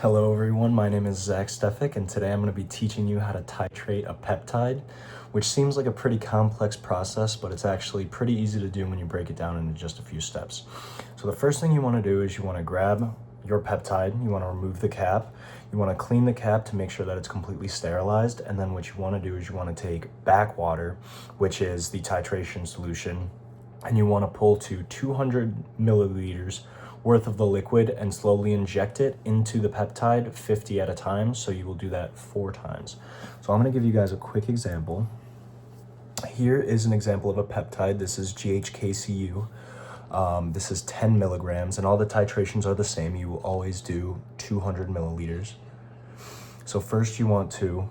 Hello everyone, my name is Zach Stefik, and today I'm going to be teaching you how to titrate a peptide, which seems like a pretty complex process, but it's actually pretty easy to do when you break it down into just a few steps. So the first thing you want to do is you want to grab your peptide, you want to remove the cap, you want to clean the cap to make sure that it's completely sterilized, and then what you want to do is you want to take backwater, which is the titration solution, and you want to pull to 200 milliliters worth of the liquid and slowly inject it into the peptide 50 at a time. So you will do that 4 times. So I'm going to give you guys a quick example. Here is an example of a peptide. This is GHKCU. This is 10 milligrams, and all the titrations are the same. You will always do 200 milliliters. So first you want to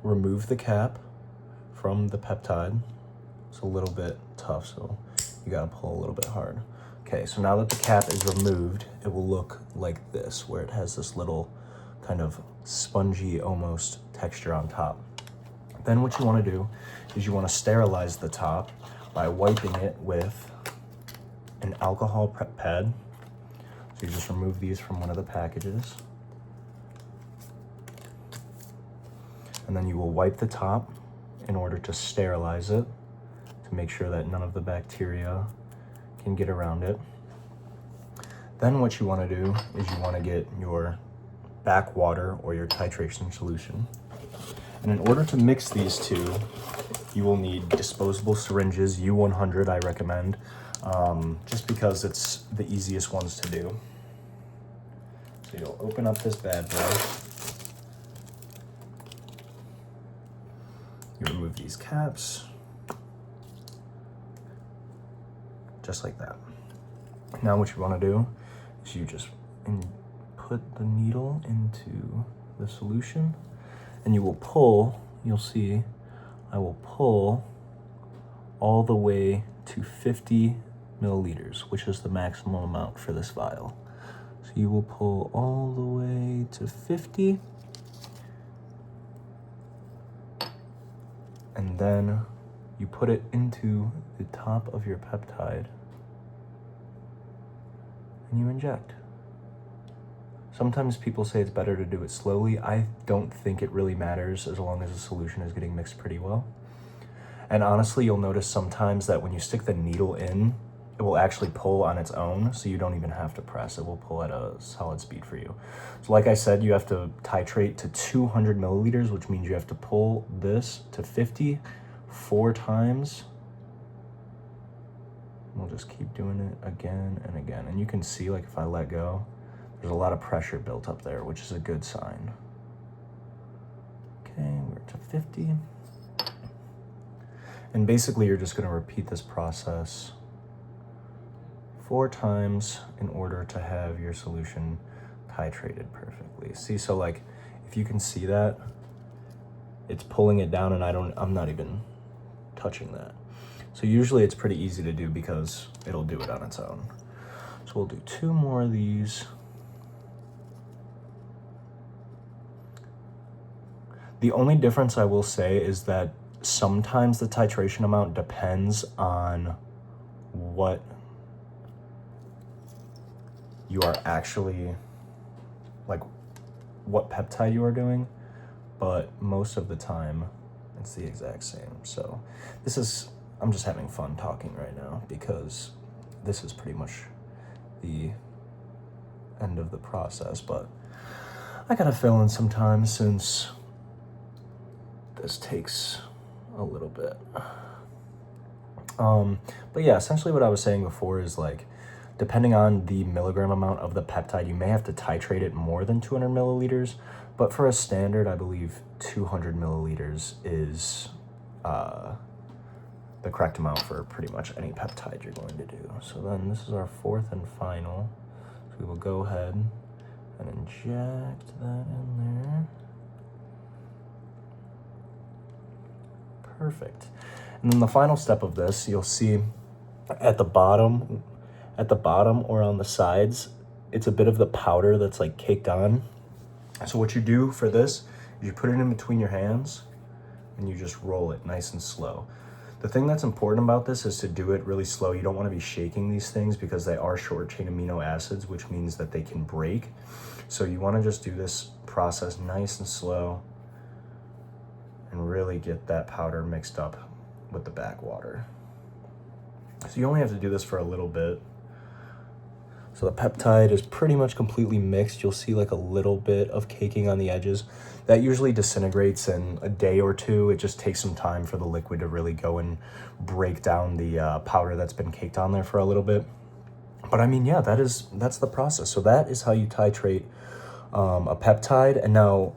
remove the cap from the peptide. It's a little bit tough, so you gotta pull a little bit hard. Okay, so now that the cap is removed, it will look like this, where it has this little kind of spongy almost texture on top. Then what you want to do is you want to sterilize the top by wiping it with an alcohol prep pad. So you just remove these from one of the packages. And then you will wipe the top in order to sterilize it, to make sure that none of the bacteria can get around it. Then what you want to do is you want to get your backwater or your titration solution. And in order to mix these two, you will need disposable syringes, U100 I recommend, just because it's the easiest ones to do. So you'll open up this bad boy. You remove these caps, just like that. Now what you want to do is you just put the needle into the solution, and you will pull, you'll see, I will pull all the way to 50 milliliters, which is the maximum amount for this vial. So you will pull all the way to 50, and then you put it into the top of your peptide and you inject. Sometimes people say it's better to do it slowly. I don't think it really matters as long as the solution is getting mixed pretty well. And honestly, you'll notice sometimes that when you stick the needle in, it will actually pull on its own, so you don't even have to press. It will pull at a solid speed for you. So like I said, you have to titrate to 200 milliliters, which means you have to pull this to 50 4 times. We'll just keep doing it again and again. And you can see, like, if I let go, there's a lot of pressure built up there, which is a good sign. Okay, we're to 50. And basically, you're just going to repeat this process 4 times in order to have your solution titrated perfectly. See, so like, if you can see that, it's pulling it down, and I'm not even touching that. So usually it's pretty easy to do because it'll do it on its own. So we'll do 2 more of these. The only difference I will say is that sometimes the titration amount depends on what you are actually, like, what peptide you are doing, but most of the time it's the exact same. So I'm just having fun talking right now because this is pretty much the end of the process, but I gotta fill in some time since this takes a little bit. But yeah, essentially what I was saying before is, like, depending on the milligram amount of the peptide, you may have to titrate it more than 200 milliliters, but for a standard, I believe 200 milliliters is the correct amount for pretty much any peptide you're going to do. So then this is our 4th and final. So we will go ahead and inject that in there. Perfect. And then the final step of this, you'll see at the bottom or on the sides, it's a bit of the powder that's like caked on. So what you do for this is you put it in between your hands and you just roll it nice and slow. The thing that's important about this is to do it really slow. You don't want to be shaking these things because they are short chain amino acids, which means that they can break. So you want to just do this process nice and slow and really get that powder mixed up with the backwater. So you only have to do this for a little bit. So the peptide is pretty much completely mixed. You'll see like a little bit of caking on the edges. That usually disintegrates in a day or two. It just takes some time for the liquid to really go and break down the powder that's been caked on there for a little bit. But I mean, yeah, that's the process. So that is how you titrate a peptide. And now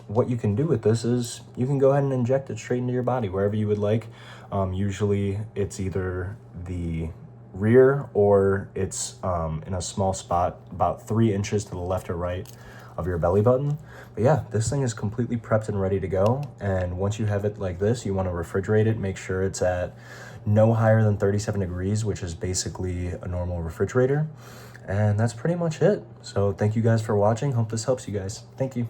what you can do with this is you can go ahead and inject it straight into your body wherever you would like. Usually it's either the rear or it's in a small spot about 3 inches to the left or right of your belly button. But yeah, this thing is completely prepped and ready to go. And once you have it like this, you want to refrigerate it. Make sure it's at no higher than 37 degrees, which is basically a normal refrigerator. And that's pretty much it. So thank you guys for watching. Hope this helps you guys. Thank you.